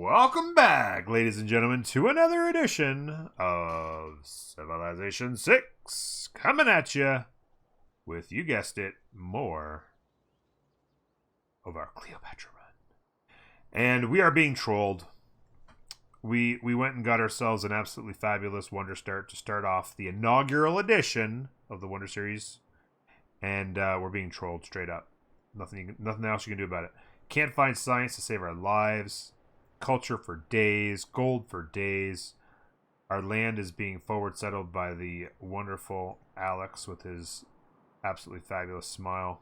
Welcome back, ladies and gentlemen, to another edition of Civilization 6. Coming at you with, you guessed it, more of our Cleopatra run. And we are being trolled. We went and got ourselves an absolutely fabulous Wonder Start to start off the inaugural edition of the Wonder Series. And we're being trolled straight up. Nothing else you can do about it. Can't find science to save our lives. Culture for days. Gold for days. Our land is being forward settled by the wonderful Alex with his absolutely fabulous smile.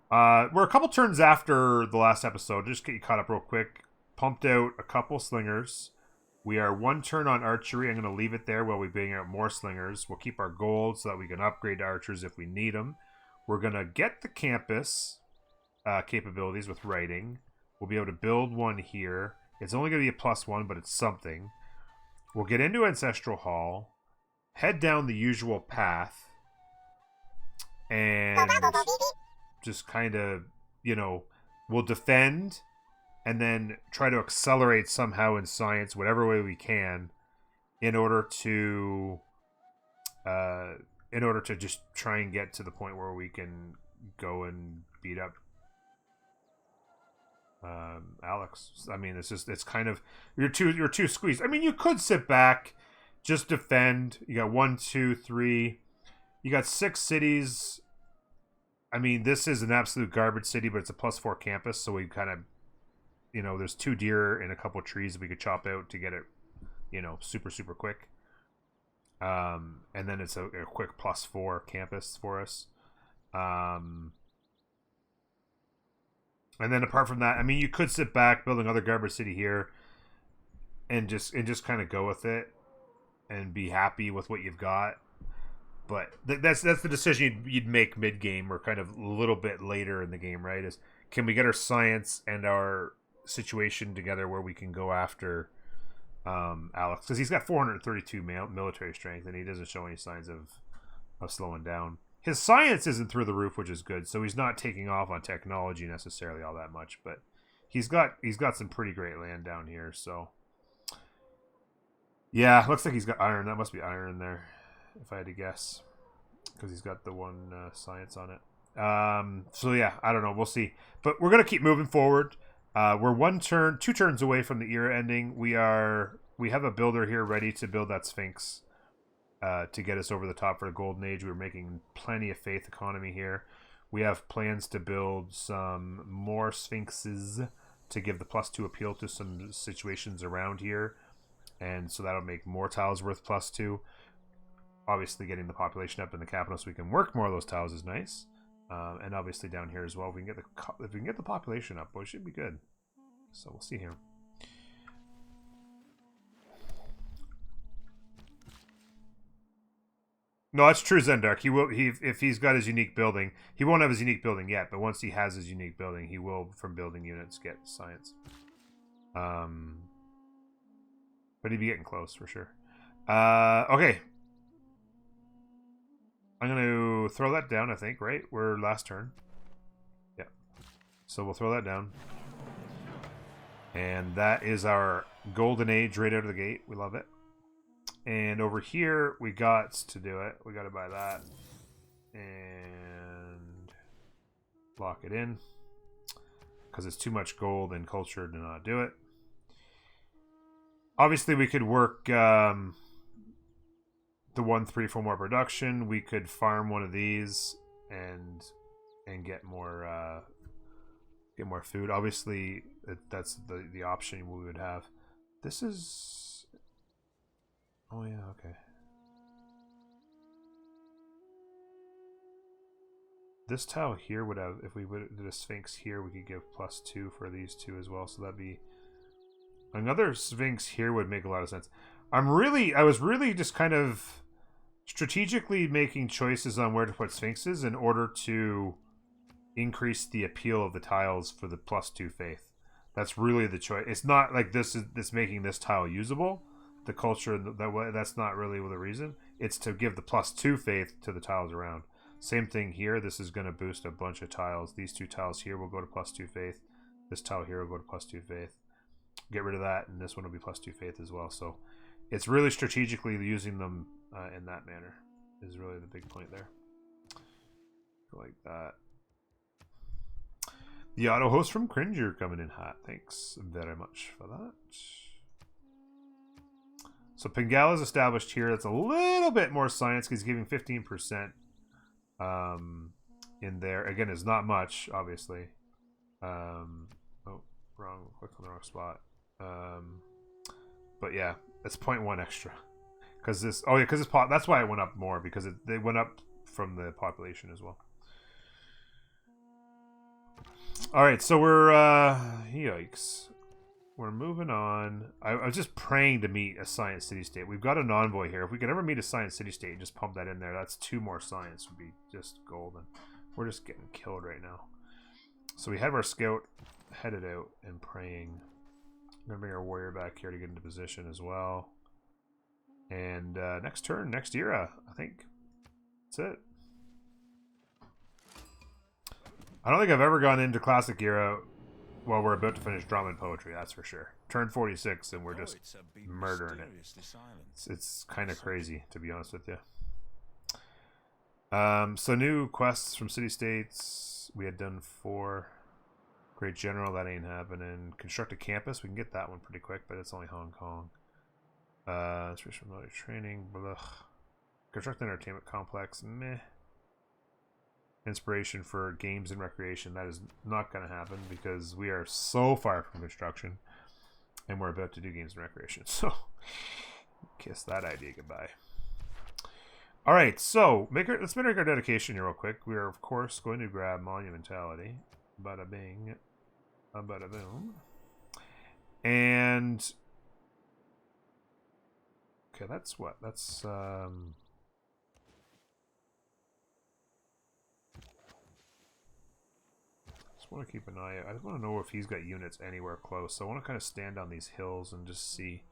We're a couple turns after the last episode. Just get you caught up real quick. Pumped out a couple slingers. We are one turn on archery. I'm going to leave it there while we bring out more slingers. We'll keep our gold so that we can upgrade to archers if we need them. We're going to get the campus capabilities with writing. We'll be able to build one here. It's only going to be a +1, but it's something. We'll get into Ancestral Hall. Head down the usual path. And just kind of, we'll defend. And then try to accelerate somehow in science, whatever way we can, in order to just try and get to the point where we can go and beat up Alex. I mean, it's kind of you're too squeezed. I mean, you could sit back, just defend. You got 1, 2, 3. You got 6 cities. I mean, this is an absolute garbage city, but it's a +4 campus, so we kind of. There's 2 deer and a couple of trees that we could chop out to get it, super, super quick. And then it's a quick +4 campus for us. And then apart from that, I mean, you could sit back, build another garbage city here, and just kind of go with it and be happy with what you've got. But that's the decision you'd make mid-game or kind of a little bit later in the game, right? Is can we get our science and our situation together where we can go after Alex, because he's got 432 military strength and he doesn't show any signs of slowing down. His science isn't through the roof, which is good, so he's not taking off on technology necessarily all that much, but he's got some pretty great land down here. So yeah, looks like he's got iron. That must be iron there if I had to guess, because he's got the one science on it. So yeah, I don't know, we'll see, but we're gonna keep moving forward. We're 2 turns away from the era ending. We have a builder here ready to build that Sphinx to get us over the top for the Golden Age. We're making plenty of faith economy here. We have plans to build some more Sphinxes to give the +2 appeal to some situations around here. And so that'll make more tiles worth +2. Obviously, getting the population up in the capital so we can work more of those tiles is nice. And obviously down here as well, if we can get the population up, boy, it should be good. So we'll see here. No, that's true, Zendark. If he's got his unique building, he won't have his unique building yet. But once he has his unique building, he will, from building units, get science. But he'd be getting close for sure. Okay. I'm going to throw that down, I think, right? We're last turn. Yeah. So we'll throw that down. And that is our Golden Age right out of the gate. We love it. And over here, we got to do it. We got to buy that. And lock it in. Because it's too much gold and culture to not do it. Obviously, we could work... the 1-3 for more production. We could farm one of these and get more food. Obviously, that's the option we would have. This is, oh yeah, okay. This tile here would have, if we would did a Sphinx here, we could give +2 for these 2 as well. So that'd be another Sphinx here would make a lot of sense. I was really just kind of strategically making choices on where to put Sphinxes in order to increase the appeal of the tiles for the +2 faith. That's really the choice. It's not like this making this tile usable. The culture, that's not really the reason. It's to give the +2 faith to the tiles around. Same thing here. This is going to boost a bunch of tiles. These 2 tiles here will go to +2 faith. This tile here will go to +2 faith. Get rid of that, and this one will be +2 faith as well. So it's really strategically using them in that manner is really the big point there. Like that. The auto host from Cringer coming in hot. Thanks very much for that. So Pingala's established here. That's a little bit more science because he's giving 15% in there. Again, it's not much, obviously. Oh, wrong. Clicked on the wrong spot. But yeah, it's 0.1 extra. Because this, oh yeah, because that's why it went up more, because they went up from the population as well. All right, so we're yikes. We're moving on. I was just praying to meet a science city-state. We've got an envoy here. If we could ever meet a science city-state and just pump that in there, that's 2 more science would be just golden. We're just getting killed right now. So we have our scout headed out and praying. I'm going to bring our warrior back here to get into position as well. And next turn, next era, I think. That's it. I don't think I've ever gone into classic era while we're about to finish drama and poetry, that's for sure. Turn 46 and we're just murdering it. It's kind of crazy, to be honest with you. So new quests from city-states. We had done 4. Great General, that ain't happening. Construct a campus, we can get that one pretty quick, but it's only Hong Kong. Switch from military training, blah. Construct an entertainment complex, meh. Inspiration for games and recreation, that is not going to happen because we are so far from construction and we're about to do games and recreation, so kiss that idea goodbye. All right, so let's make our dedication here real quick. We are of course going to grab monumentality, bada bing, bada boom, and okay, that's what that's I want to keep an eye out. I just want to know if he's got units anywhere close. So I want to kind of stand on these hills and just see.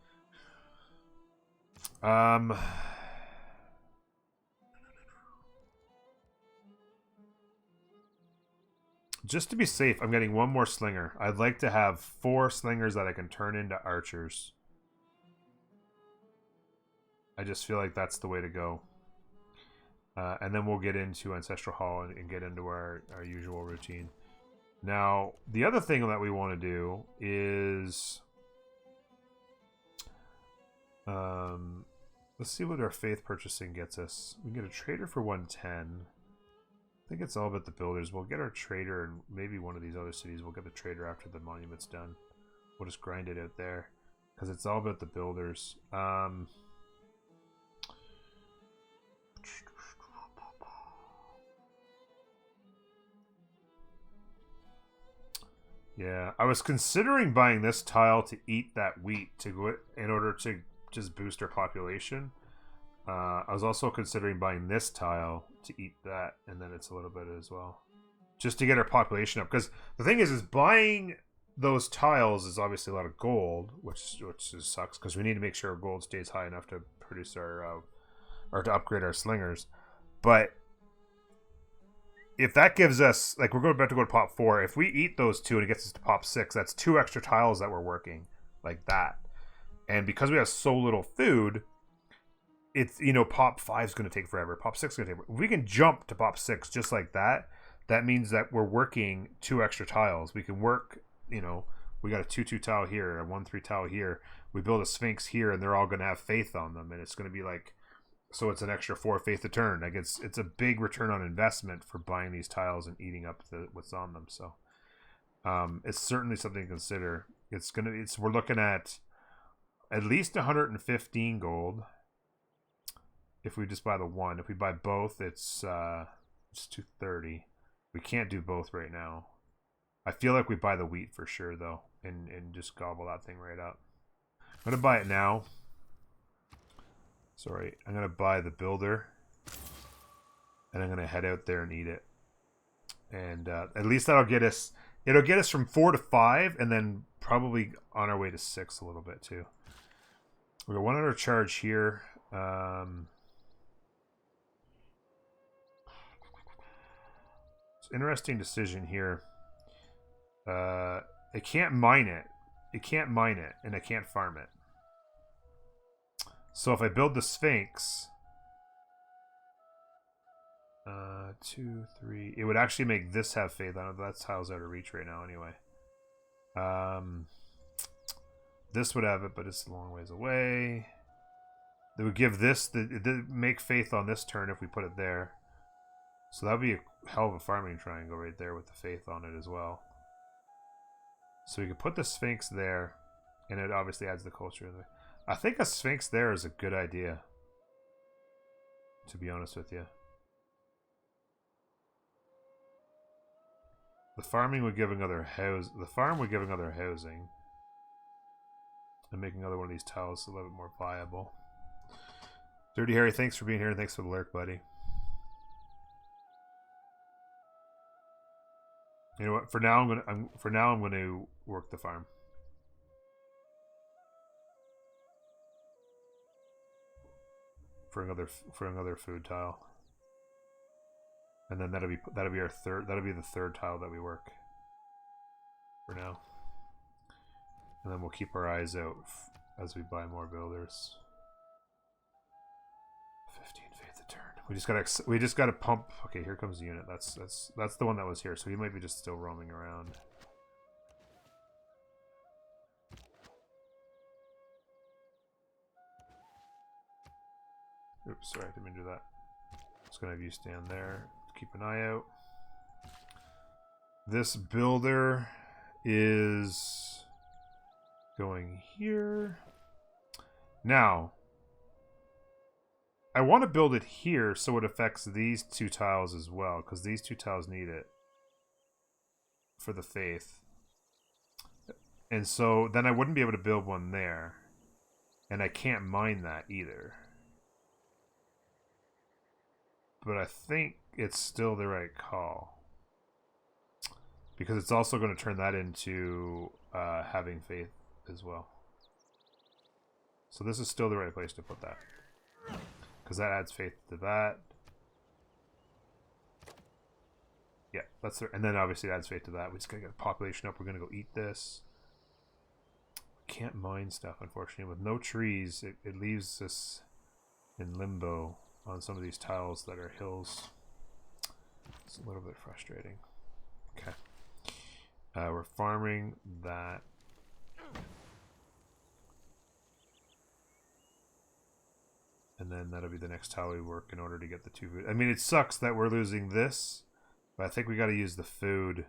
Just to be safe, I'm getting 1 more slinger. I'd like to have 4 slingers that I can turn into archers. I just feel like that's the way to go. And then we'll get into Ancestral Hall and get into our usual routine. Now, the other thing that we want to do is... let's see what our faith purchasing gets us. We can get a trader for 110. I think it's all about the builders. We'll get our trader and maybe one of these other cities. We'll get the trader after the monument's done. We'll just grind it out there. Because it's all about the builders. Yeah, I was considering buying this tile to eat that wheat to go in order to just boost our population. I was also considering buying this tile to eat that, and then it's a little bit as well, just to get our population up. Because the thing is buying those tiles is obviously a lot of gold, which just sucks because we need to make sure our gold stays high enough to produce our or to upgrade our slingers. But if that gives us, like, we're about to go to pop 4. If we eat those 2 and it gets us to pop 6, that's 2 extra tiles that we're working like that. And because we have so little food, it's, you know, pop 5 is going to take forever. Pop 6 is going to take forever. If we can jump to pop 6 just like that, that means that we're working 2 extra tiles. We can work, you know, we got a 2-2 tile here, a 1-3 tile here. We build a Sphinx here, and they're all going to have faith on them. And it's going to be like, so it's an extra 4 faith a turn. Like it's a big return on investment for buying these tiles and eating up what's on them. So it's certainly something to consider. We're looking at least 115 gold if we just buy the one. If we buy both, it's 230. We can't do both right now. I feel like we buy the wheat for sure though, and just gobble that thing right up. I'm gonna buy it now. Sorry, I'm going to buy the builder, and I'm going to head out there and eat it. And at least that'll get us, it'll get us from 4 to 5, and then probably on our way to 6 a little bit too. We got 1 other charge here. It's an interesting decision here. It can't mine it. It can't mine it, and it can't farm it. So if I build the Sphinx, 2, 3, it would actually make this have faith on it. That tile's out of reach right now, anyway. This would have it, but it's a long ways away. They would give this make faith on this turn if we put it there. So that would be a hell of a farming triangle right there with the faith on it as well. So we could put the Sphinx there, and it obviously adds the culture in there. I think a Sphinx there is a good idea, to be honest with you. The farming would give another house. The farm would give another housing, and make another one of these tiles a little bit more viable. Dirty Harry, thanks for being here, and thanks for the lurk, buddy. You know what? For now, I'm gonna work the farm. For another food tile, and then that'll be our third. That'll be the third tile that we work. For now, and then we'll keep our eyes out as we buy more builders. 15 faith a turn. We just gotta pump. Okay, here comes the unit. That's the one that was here. So he might be just still roaming around. Oops, sorry, I didn't mean to do that. Just gonna have you stand there. Keep an eye out. This builder is going here. Now, I want to build it here so it affects these two tiles as well, because these two tiles need it for the faith. And so then I wouldn't be able to build one there. And I can't mine that either. But I think it's still the right call. Because it's also going to turn that into having faith as well. So this is still the right place to put that. Because that adds faith to that. Yeah, that's the, and then obviously it adds faith to that. We just gotta get the population up. We're gonna go eat this. We can't mine stuff, unfortunately. With no trees, it leaves us in limbo on some of these tiles that are hills. It's a little bit frustrating. Okay. We're farming that. And then that'll be the next tile we work in order to get the two food. I mean, it sucks that we're losing this, but I think we got to use the food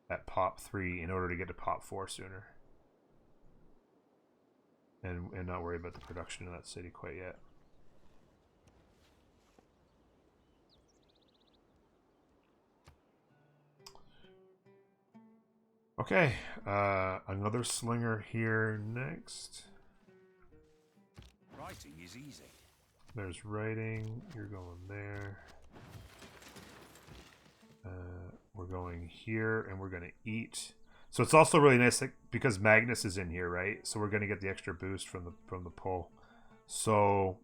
at pop 3 in order to get to pop 4 sooner. And not worry about the production in that city quite yet. Okay, another slinger here next. Writing is easy. There's writing. You're going there. We're going here, and we're going to eat. So it's also really nice that, because Magnus is in here, right? So we're going to get the extra boost from the pull. So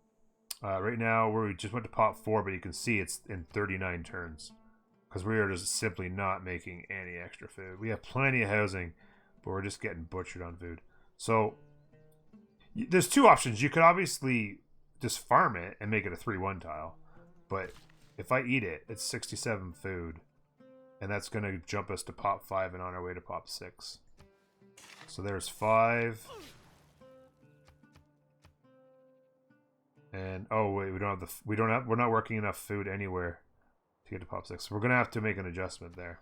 right now we just went to pop 4, but you can see it's in 39 turns because we are just simply not making any extra food. We have plenty of housing, but we're just getting butchered on food. So there's two options. You could obviously just farm it and make it a 3-1 tile, but if I eat it, it's 67 food, and that's going to jump us to pop 5 and on our way to pop 6. So there's 5. And oh wait, we're not working enough food anywhere to get to pop 6. So we're going to have to make an adjustment there.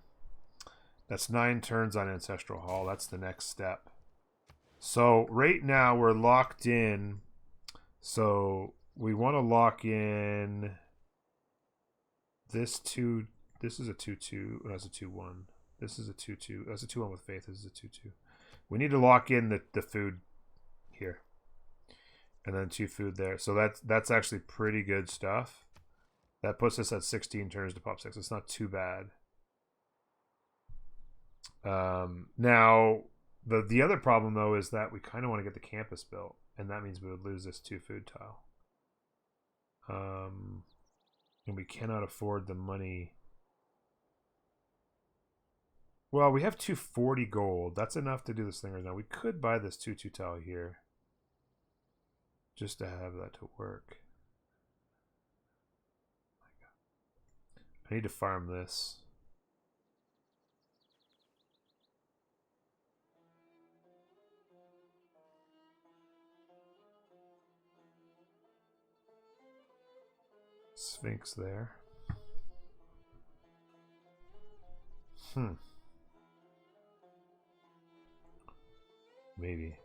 That's 9 turns on Ancestral Hall. That's the next step. So right now we're locked in. So we want to lock in this 2. This is a 2-2. That's a 2-1. This is a 2-2. That's a 2-1 with faith. This is a 2-2. We need to lock in the food here. And then 2 food there. So that's actually pretty good stuff. That puts us at 16 turns to pop 6. It's not too bad. Now the other problem though is that we kind of want to get the campus built, and that means we would lose this 2 food tile. And we cannot afford the money Well, we have 240 gold. That's enough to do this thing right now. We could buy this 2-2 tile here. Just to have that to work. I need to farm this. Sphinx there. Maybe.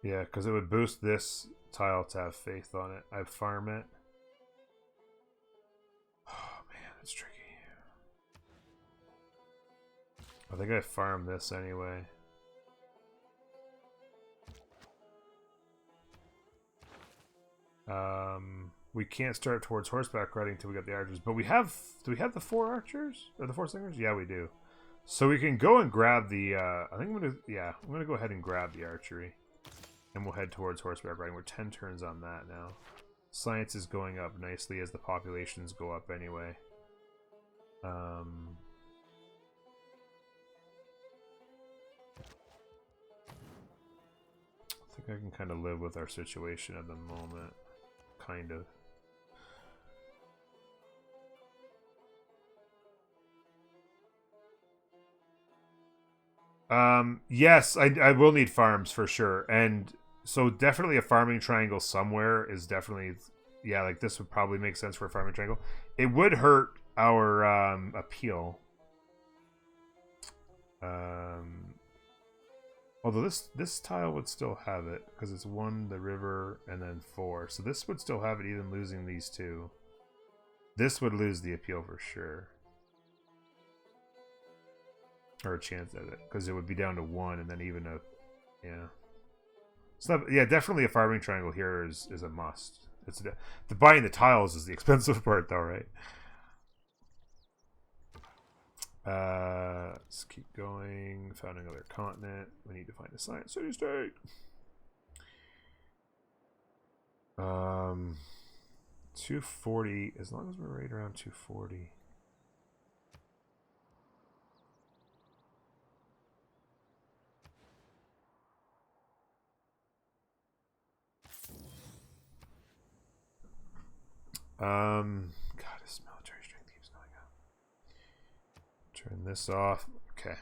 Yeah, because it would boost this tile to have faith on it. I'd farm it. Oh, man, that's tricky. I think I farm this anyway. We can't start towards horseback riding until we get the archers. But we have... Do we have the 4 archers? Or the 4 slingers? Yeah, we do. So we can go and grab the... I think I'm going to... Yeah, I'm going to go ahead and grab the archery. And we'll head towards horseback riding. We're 10 turns on that now. Science is going up nicely as the populations go up anyway. I think I can kind of live with our situation at the moment. Kind of. Yes, I will need farms for sure. And so definitely a farming triangle somewhere is definitely, yeah, like this would probably make sense for a farming triangle. It would hurt our appeal. Although this tile would still have it because it's 1, the river, and then 4. So this would still have it even losing these 2. This would lose the appeal for sure. Or a chance at it, because it would be down to 1 and then even a... Yeah. It's not, yeah, definitely a farming triangle here is a must. It's the buying the tiles is the expensive part though, right? Let's keep going. Found another continent. We need to find a science city-state. 240, as long as we're right around 240. God, his military strength keeps going up. Turn this off. Okay.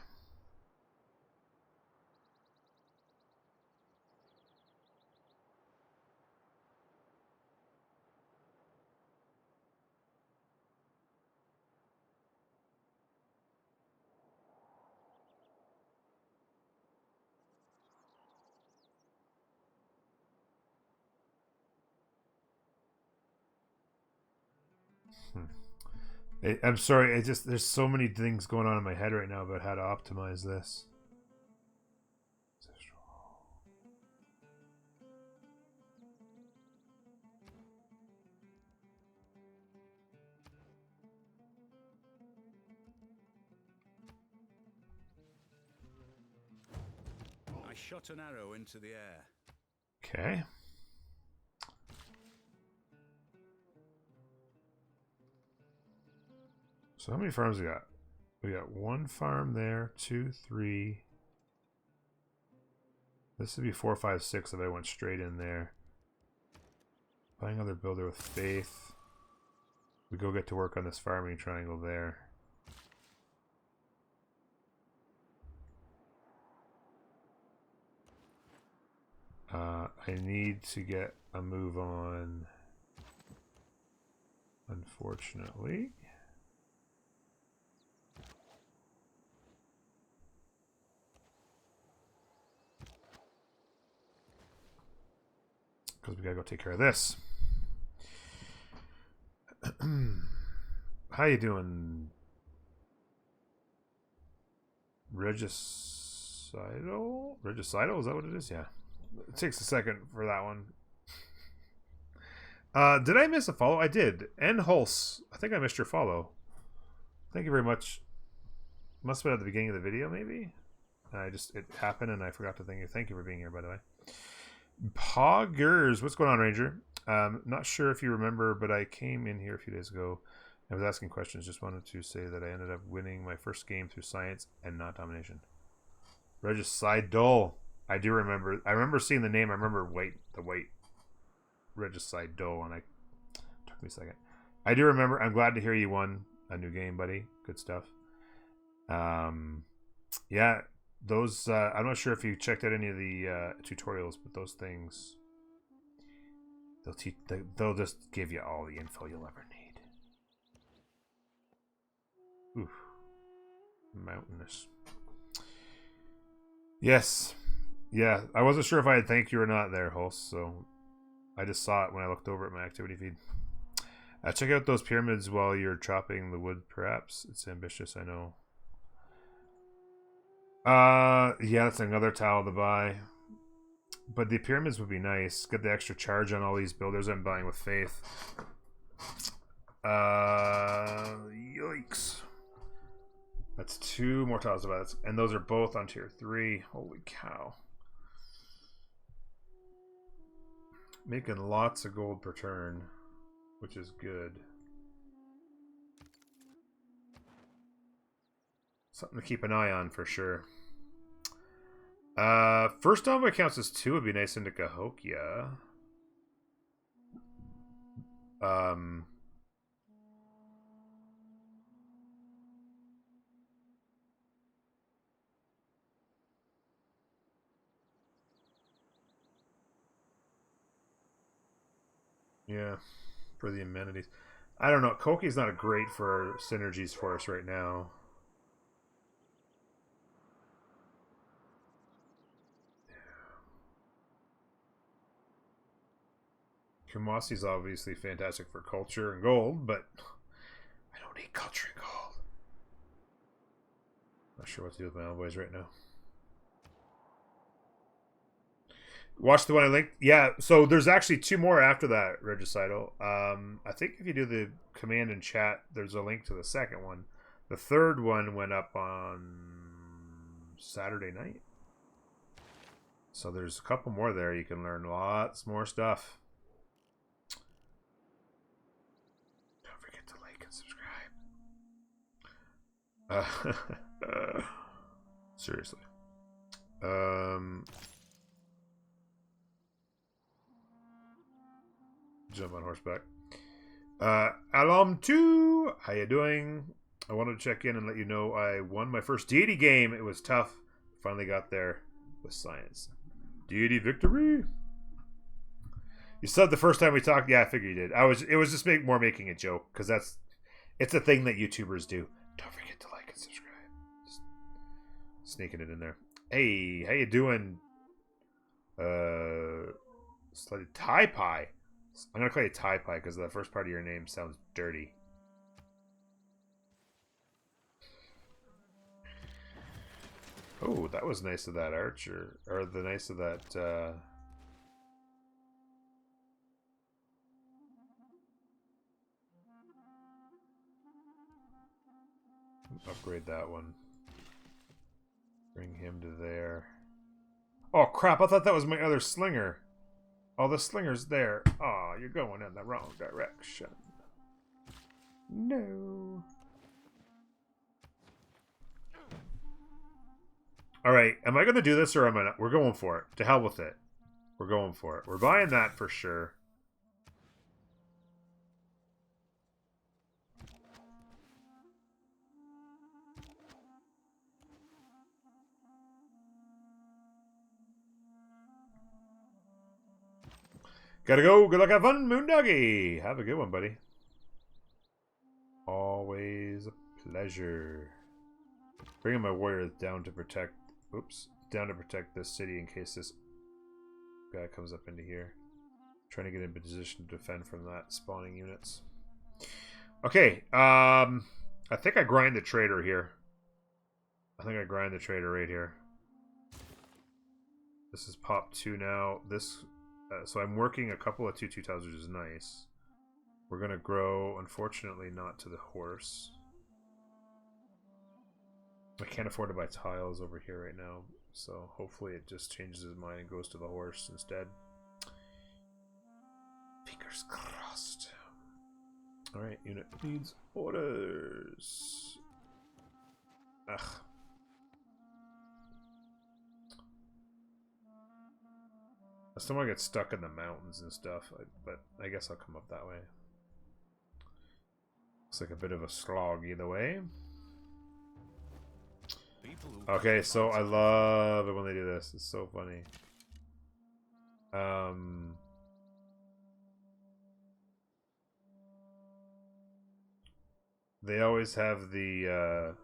I'm sorry, there's so many things going on in my head right now about how to optimize this. I shot an arrow into the air. Okay. So how many farms we got? We got 1 farm there, 2, 3. This would be 4, 5, 6 if I went straight in there. Buying another builder with faith. We go get to work on this farming triangle there. I need to get a move on, unfortunately. Because we gotta go take care of this. How you doing? Regicidal? Regicidal? Is that what it is? Yeah. It takes a second for that one. Did I miss a follow? I did. N Hulse. I think I missed your follow. Thank you very much. Must have been at the beginning of the video, maybe? It happened and I forgot to thank you. Thank you for being here, by the way. Poggers. What's going on, Ranger? Not sure if you remember, but I came in here a few days ago. I was asking questions. Just wanted to say that I ended up winning my first game through science and not domination. Regicide Dole. I do remember. I remember seeing the name. I remember the white Regicide Dole, and it took me a second. I do remember. I'm glad to hear you won a new game, buddy. Good stuff. Yeah, those. I'm not sure if you checked out any of the tutorials, but those things, they'll just give you all the info you'll ever need. Oof, mountainous. Yes, yeah. I wasn't sure if I had thanked you or not there, host. So I just saw it when I looked over at my activity feed. Check out those pyramids while you're chopping the wood. Perhaps it's ambitious. I know. Yeah, that's another towel to buy. But the pyramids would be nice. Get the extra charge on all these builders I'm buying with faith. Yikes. That's 2 more tiles to buy. And those are both on tier 3. Holy cow. Making lots of gold per turn, which is good. Something to keep an eye on for sure. First envoy counts as 2 would be nice into Cahokia. Yeah, for the amenities. I don't know. Koki's not great for synergies for us right now. Kumasi's obviously fantastic for culture and gold, but I don't need culture and gold. Not sure what to do with my envoys right now. Watch the one I linked. Yeah, so there's actually 2 more after that, Regicidal. I think if you do the command in chat, there's a link to the second one. The third one went up on Saturday night. So there's a couple more there. You can learn lots more stuff. Don't forget to like and subscribe. Seriously. Jump on horseback. Alum 2, how you doing? I wanted to check in and let you know I won my first Deity game. It was tough. Finally got there with science. Deity victory. You said the first time we talked. Yeah, I figured you did. It was just making a joke because it's a thing that YouTubers do. Don't forget to like and subscribe. Just sneaking it in there. Hey, how you doing? Slightly Tie Pie. I'm gonna call you Tie Pie because the first part of your name sounds dirty. Oh, that was nice of that archer, or the nice of that. Upgrade that one. Bring him to there. Oh crap! I thought that was my other slinger. Oh, the slinger's there. Oh, you're going in the wrong direction. No. Alright, am I going to do this or am I not? We're going for it. To hell with it. We're going for it. We're buying that for sure. Gotta go. Good luck, have fun, Moondoggy. Have a good one, buddy. Always a pleasure. Bringing my warrior down to protect... Oops. Down to protect this city in case this guy comes up into here. Trying to get in position to defend from that spawning units. Okay. I think I grind the trader here. I think I grind the trader right here. This is pop 2 now. This... so I'm working a couple of 2/2 tiles, which is nice. We're going to grow, unfortunately, not to the horse. I can't afford to buy tiles over here right now, so hopefully it just changes his mind and goes to the horse instead. Fingers crossed. Alright, unit needs orders. Ugh. I still want to get stuck in the mountains and stuff, but I guess I'll come up that way. Looks like a bit of a slog either way. Okay, so I love it when they do this. It's so funny. They always have the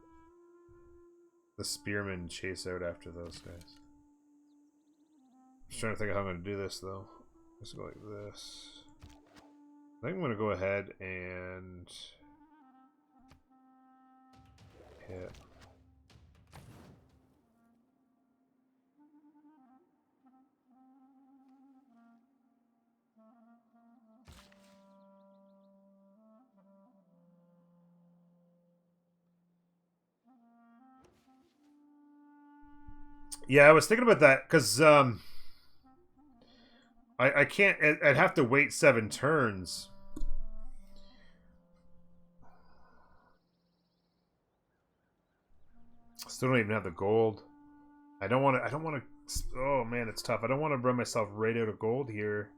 spearmen chase out after those guys. I'm just trying to think of how I'm going to do this, though. Let's go like this. I think I'm going to go ahead and hit. Yeah, I was thinking about that because I can't. I'd have to wait 7 turns. Still don't even have the gold. I don't want to. I don't want to. Oh man, it's tough. I don't want to run myself right out of gold here.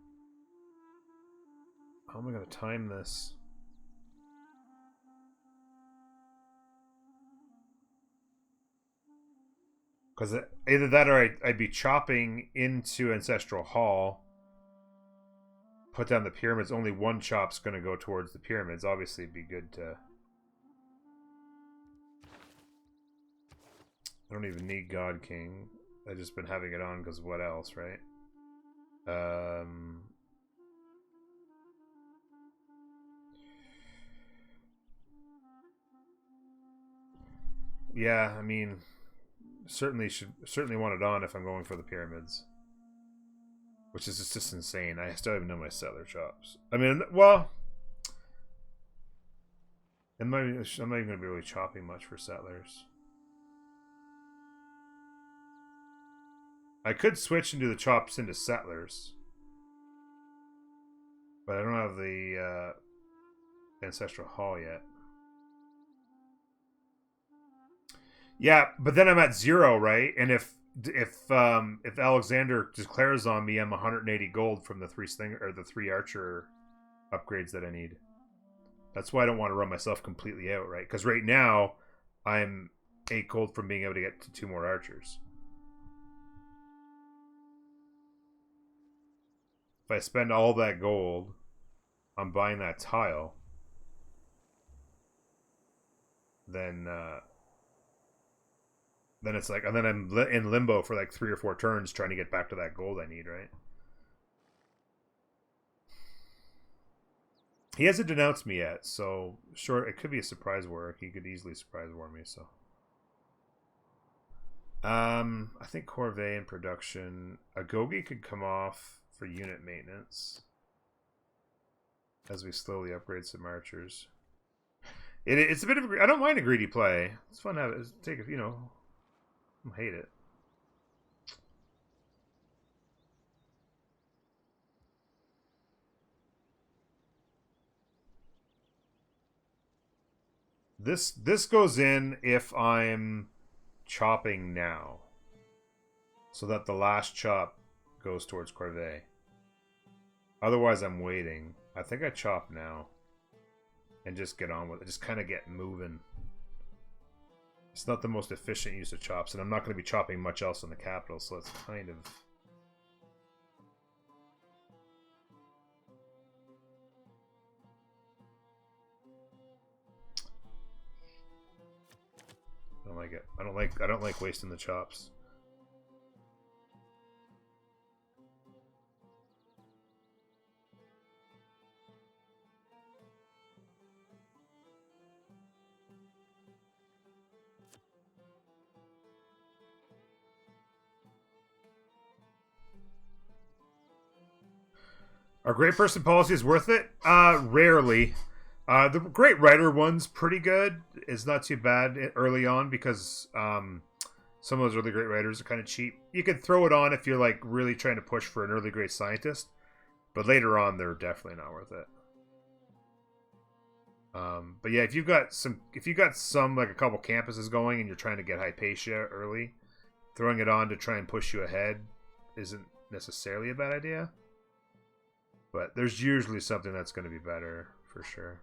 How am I going to time this? Because either that or I'd be chopping into Ancestral Hall. Put down the pyramids. Only one chop's going to go towards the pyramids. Obviously, it'd be good to... I don't even need God King. I've just been having it on because what else, right? Yeah, I mean... Certainly want it on if I'm going for the pyramids, which is just insane. I still haven't done my settler chops. I mean, well, I'm not even going to be really chopping much for settlers. I could switch and do the chops into settlers, but I don't have the Ancestral Hall yet. Yeah, but then I'm at 0, right? And if Alexander declares on me, I'm 180 gold from the 3 archer upgrades that I need. That's why I don't want to run myself completely out, right? Because right now I'm 8 gold from being able to get to 2 more archers. If I spend all that gold on buying that tile, then it's like, and then I'm in limbo for like 3 or 4 turns trying to get back to that gold I need, right? He hasn't denounced me yet, so sure, it could be a surprise war. He could easily surprise war me, so. I think Corvée in production. Agogi could come off for unit maintenance as we slowly upgrade some archers. It's a bit of I don't mind a greedy play. It's fun to have it. Take it, you know. I don't hate it. This goes in if I'm chopping now, so that the last chop goes towards Corvée. Otherwise, I'm waiting. I think I chop now and just get on with it. Just kind of get moving. It's not the most efficient use of chops, and I'm not going to be chopping much else in the capital, so it's kind of... I don't like it. I don't like wasting the chops. Are great person policies worth it? Rarely. The great writer one's pretty good. It's not too bad early on because some of those really great writers are kind of cheap. You can throw it on if you're like really trying to push for an early great scientist, but later on they're definitely not worth it. But yeah, if you've got some like a couple campuses going and you're trying to get Hypatia early, throwing it on to try and push you ahead isn't necessarily a bad idea. But there's usually something that's going to be better for sure.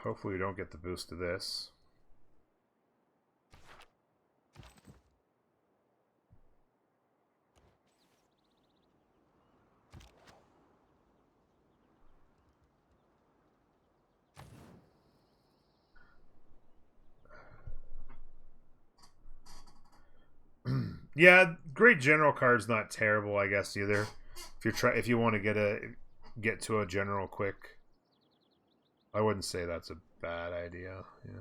Hopefully we don't get the boost to this. Yeah, great general card's not terrible, I guess, either. If you want to get to a general quick, I wouldn't say that's a bad idea. Yeah.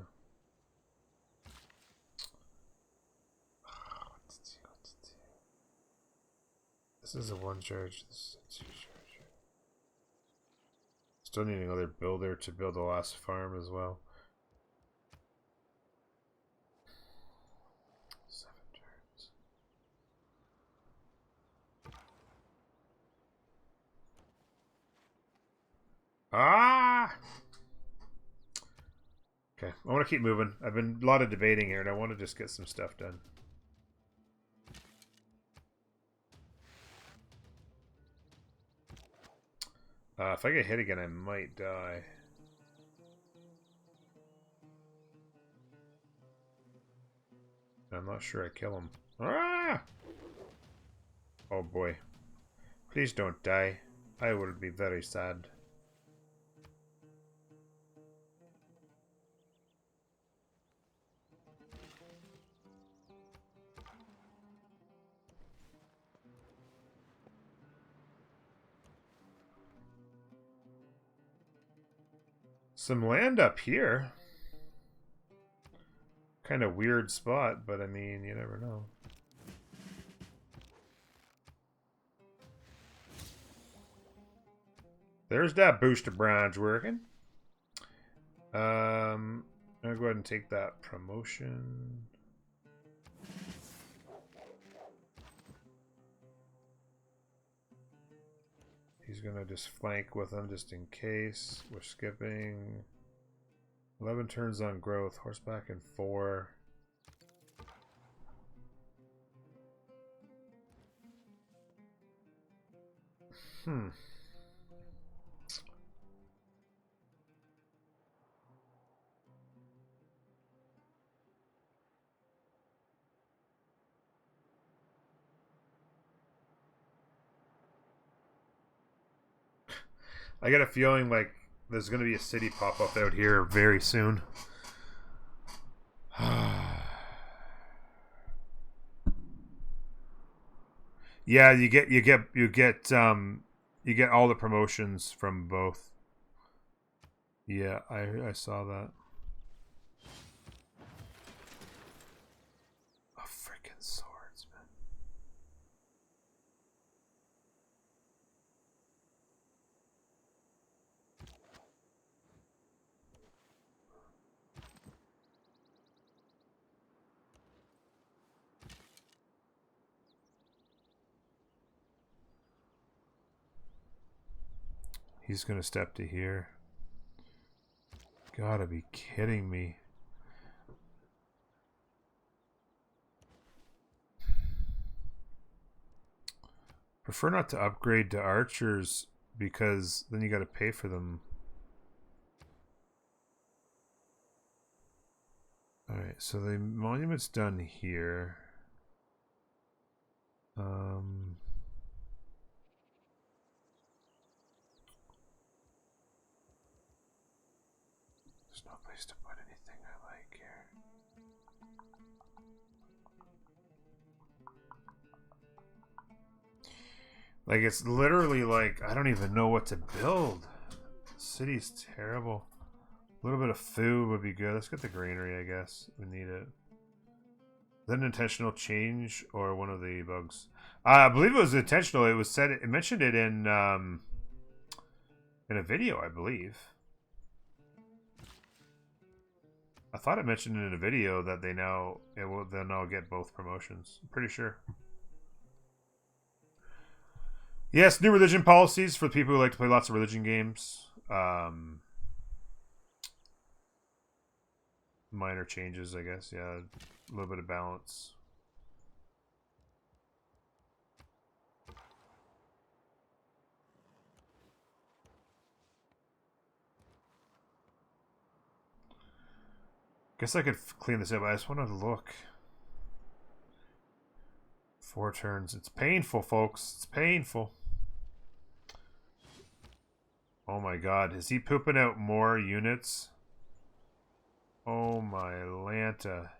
This is a one charge. This is a two charge. Still need another builder to build the last farm as well. 7 turns. Ah! Okay, I want to keep moving. I've been a lot of debating here, and I want to just get some stuff done. If I get hit again, I might die. I'm not sure I kill him. Ah! Oh boy. Please don't die. I will be very sad. Some land up here. Kind of weird spot, but I mean, you never know. There's that booster branch working. I'm gonna go ahead and take that promotion. He's gonna just flank with them just in case. We're skipping 11 turns on growth, horseback and 4. I get a feeling like there's going to be a city pop up out here very soon. Yeah, you get all the promotions from both. Yeah, I saw that. Oh, freaking swords, man. He's gonna step to here. Gotta be kidding me. Prefer not to upgrade to archers because then you gotta pay for them. Alright, so the monument's done here. There's no place to put anything I like here. Like, it's literally like, I don't even know what to build. The city's terrible. A little bit of food would be good. Let's get the granary, I guess. We need it. that an intentional change or one of the bugs? I believe it was intentional. It was said. It mentioned it in a video, I believe. I thought it mentioned it in a video that they'll now get both promotions. I'm pretty sure. Yes, new religion policies for people who like to play lots of religion games. Minor changes, I guess. Yeah, a little bit of balance. Guess I could clean this up. I just wanted to look. 4 turns. It's painful, folks. It's painful. Oh my god. Is he pooping out more units? Oh my Lanta.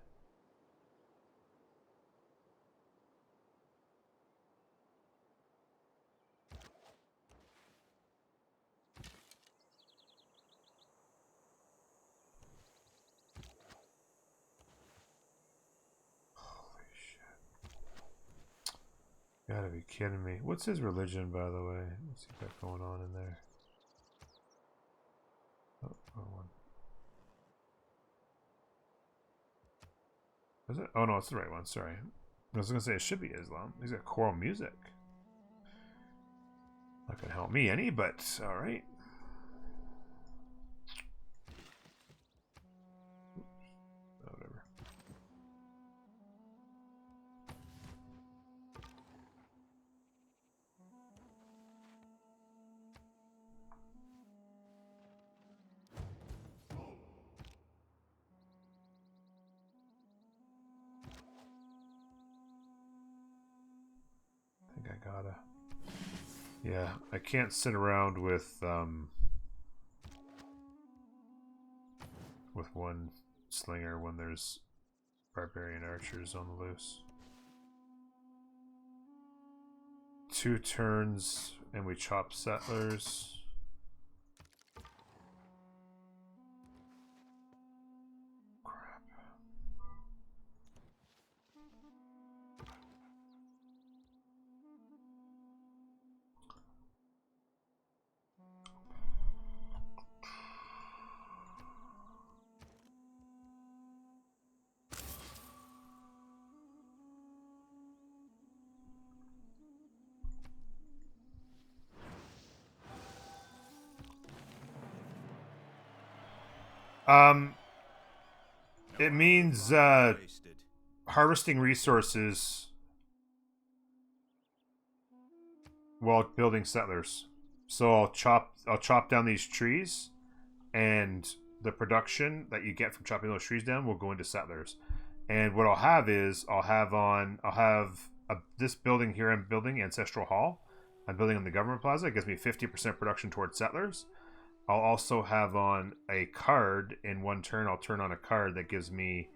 Holy shit. Gotta be kidding me. What's his religion, by the way? Let's see what's going on in there. Oh, wrong one. Is it? Oh no, it's the right one. Sorry. I was gonna say it should be Islam. He's got choral music. Not gonna help me any, but alright. Whatever. I think I gotta. Yeah, I can't sit around with one slinger when there's barbarian archers on the loose. 2 turns and we chop settlers. Crap. It means harvesting resources while building settlers. So I'll chop down these trees, and the production that you get from chopping those trees down will go into settlers. And what I'll have is this building here. I'm building Ancestral Hall. I'm building on the Government Plaza. It gives me 50% production towards settlers. I'll also have on a card in 1 turn. I'll turn on a card that gives me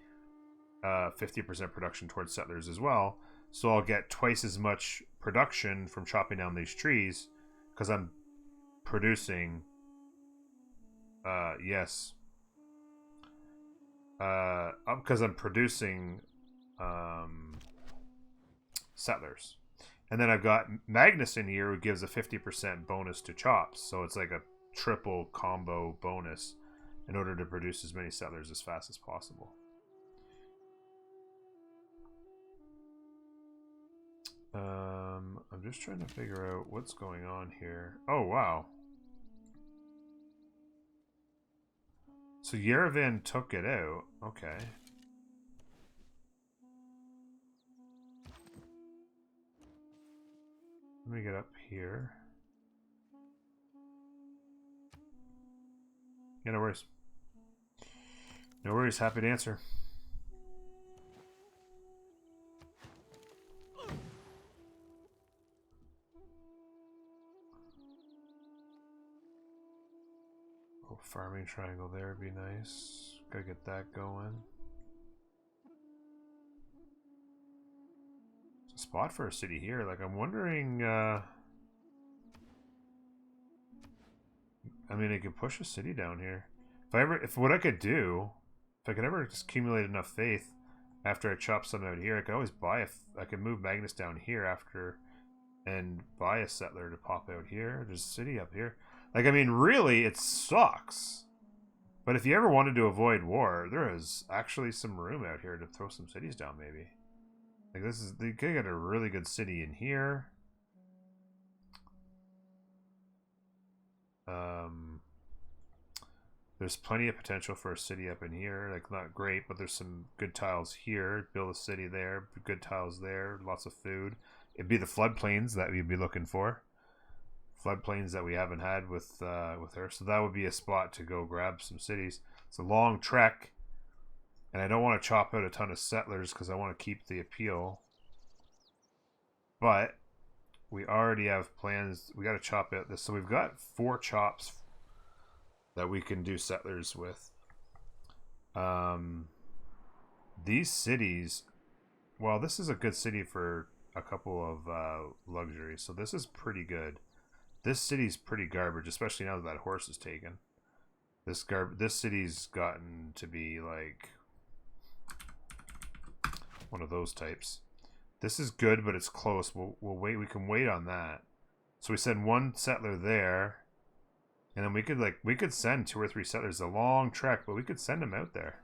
50% production towards settlers as well. So I'll get twice as much production from chopping down these trees because I'm producing. Yes. Because I'm producing settlers. And then I've got Magnus in here who gives a 50% bonus to chops. So it's like a triple combo bonus in order to produce as many settlers as fast as possible. I'm just trying to figure out what's going on here. Oh, wow. So Yerevan took it out. Okay. Let me get up here. Yeah, no worries. No worries. Happy to answer. Oh, farming triangle there would be nice. Gotta get that going. It's a spot for a city here. Like, I'm wondering... I mean, I could push a city down here. If what I could do, if I could ever just accumulate enough faith, after I chop some out here, I can always buy I can move Magnus down here after and buy a settler to pop out here. There's a city up here. Like, I mean, really, it sucks. But if you ever wanted to avoid war, there is actually some room out here to throw some cities down, maybe. Like, this is, they could get a really good city in here. There's plenty of potential for a city up in here. Like, not great, but there's some good tiles here. Build a city there. Good tiles there. Lots of food. It'd be the floodplains that we'd be looking for. Floodplains that we haven't had with her. So that would be a spot to go grab some cities. It's a long trek. And I don't want to chop out a ton of settlers because I want to keep the appeal. But we already have plans. We got to chop out this. So we've got 4 chops that we can do settlers with. These cities, well, this is a good city for a couple of luxuries. So this is pretty good. This city's pretty garbage, especially now that horse is taken. This city's gotten to be like one of those types. This is good, but it's close. We'll wait. We can wait on that. So we send 1 settler there. And then we could send 2 or 3 settlers. A long trek, but we could send them out there.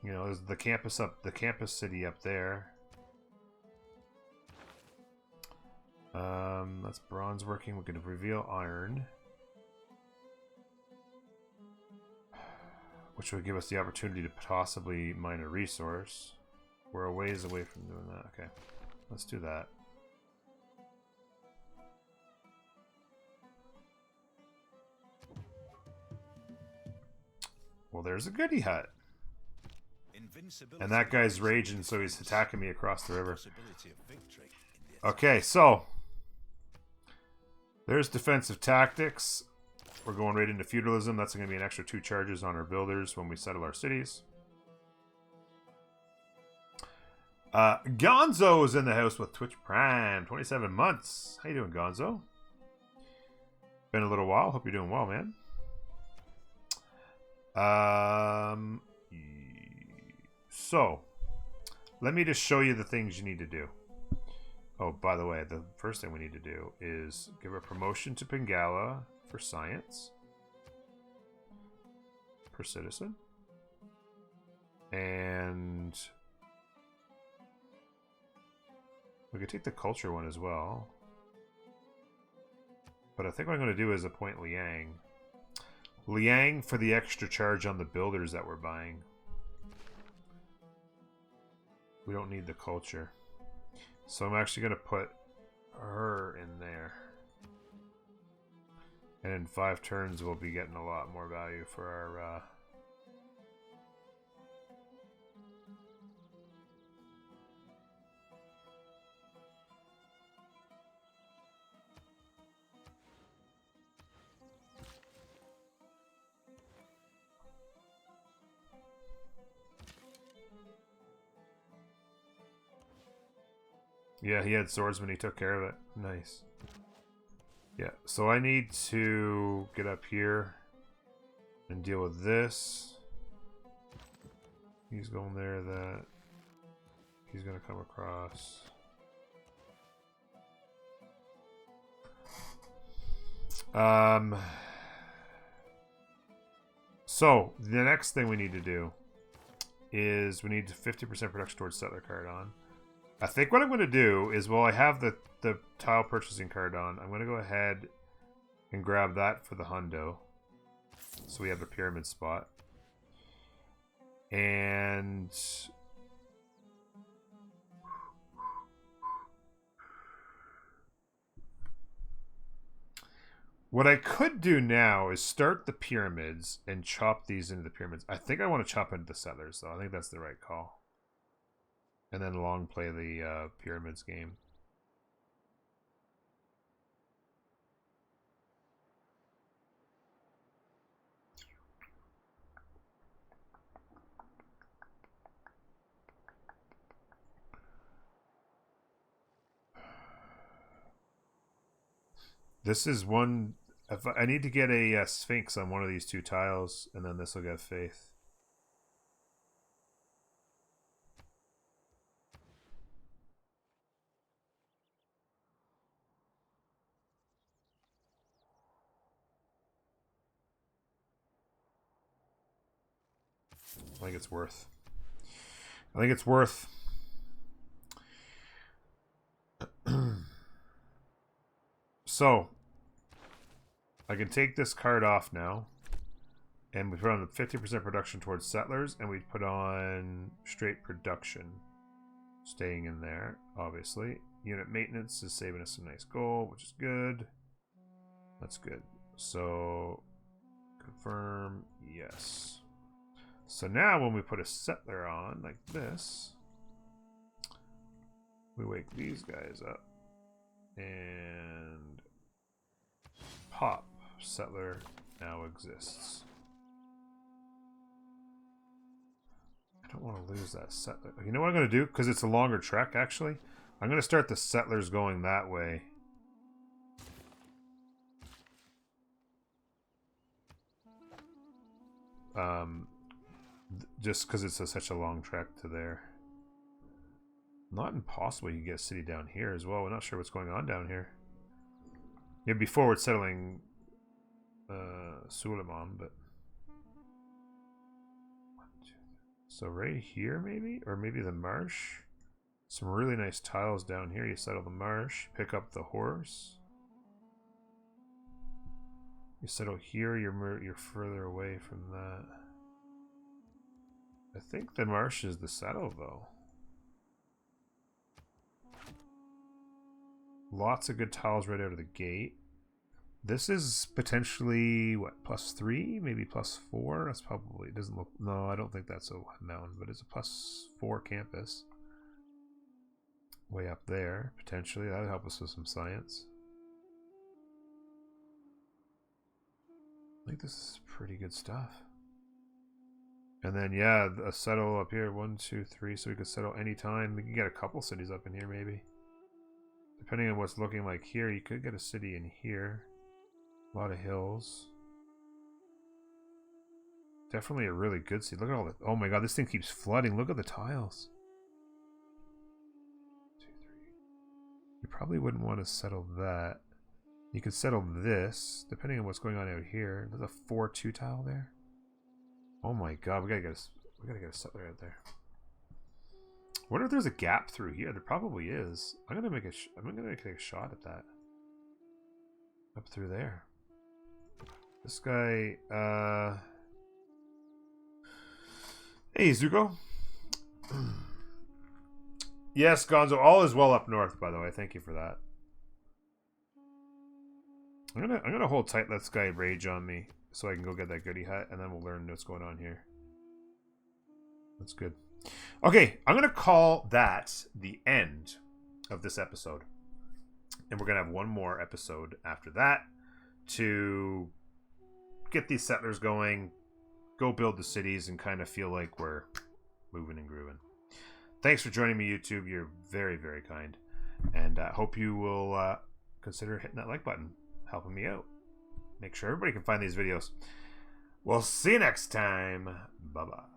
You know, there's the campus city up there. That's bronze working. We could reveal iron, which would give us the opportunity to possibly mine a resource. We're a ways away from doing that. Okay, let's do that. Well, there's a goodie hut. And that guy's raging, so he's attacking me across the river. Okay, so there's defensive tactics. We're going right into feudalism. That's going to be an extra 2 charges on our builders when we settle our cities. Gonzo is in the house with Twitch Prime. 27 months. How you doing, Gonzo? Been a little while. Hope you're doing well, man. So let me just show you the things you need to do. Oh, by the way, the first thing we need to do is give a promotion to Pingala for science per citizen. And we could take the culture one as well. But I think what I'm going to do is appoint Liang. Liang for the extra charge on the builders that we're buying. We don't need the culture. So I'm actually going to put her in there. And in 5 turns we'll be getting a lot more value for our... Yeah, he had swordsman. He took care of it. Nice. Yeah, so I need to get up here and deal with this. He's going there. That he's going to come across. So the next thing we need to do is we need 50% production towards settler card on. I think what I'm going to do is, while I have the tile purchasing card on, I'm going to go ahead and grab that for the hundo. So we have a pyramid spot. And what I could do now is start the pyramids and chop these into the pyramids. I think I want to chop into the settlers, though. I think that's the right call. And then long play the pyramids game. This is one... If I need to get a Sphinx on one of these 2 tiles, and then this will get Faith. I think it's worth. I think it's worth. So, I can take this card off now. And we put on the 50% production towards settlers. And we put on straight production. Staying in there, obviously. Unit maintenance is saving us some nice gold, which is good. That's good. So, confirm, yes. So now when we put a settler on, like this, we wake these guys up. And pop, settler now exists. I don't want to lose that settler. You know what I'm going to do? Because it's a longer trek, actually. I'm going to start the settlers going that way. Just because it's such a long trek to there. Not impossible you can get a city down here as well. We're not sure what's going on down here. It'd be forward settling Suleiman, but... So right here, maybe? Or maybe the marsh? Some really nice tiles down here. You settle the marsh. Pick up the horse. You settle here, you're further away from that. I think the marsh is the settle, though. Lots of good tiles right out of the gate. This is potentially, what, +3? Maybe +4? That's probably, it doesn't look, no, I don't think that's a mountain, but it's a +4 campus. Way up there, potentially. That would help us with some science. I think this is pretty good stuff. And then, yeah, a settle up here. 1, 2, 3. So we could settle anytime. We can get a couple cities up in here, maybe. Depending on what's looking like here, you could get a city in here. A lot of hills. Definitely a really good city. Look at all the... Oh my god, this thing keeps flooding. Look at the tiles. 2, 3. You probably wouldn't want to settle that. You could settle this, depending on what's going on out here. There's a 4-2 tile there. Oh my god, we gotta get a settler out there. What if there's a gap through here? There probably is. I'm gonna take a shot at that. Up through there. This guy, Hey, Zuko. Yes, Gonzo, all is well up north, by the way. Thank you for that. I'm gonna hold tight, let this guy rage on me, so I can go get that goodie hut, and then we'll learn what's going on here. That's good. Okay, I'm gonna call that the end of this episode. And we're gonna have one more episode after that to get these settlers going, go build the cities, and kind of feel like we're moving and grooving. Thanks for joining me, YouTube. You're very, very kind. And I hope you will consider hitting that like button, helping me out. Make sure everybody can find these videos. We'll see you next time. Bye-bye.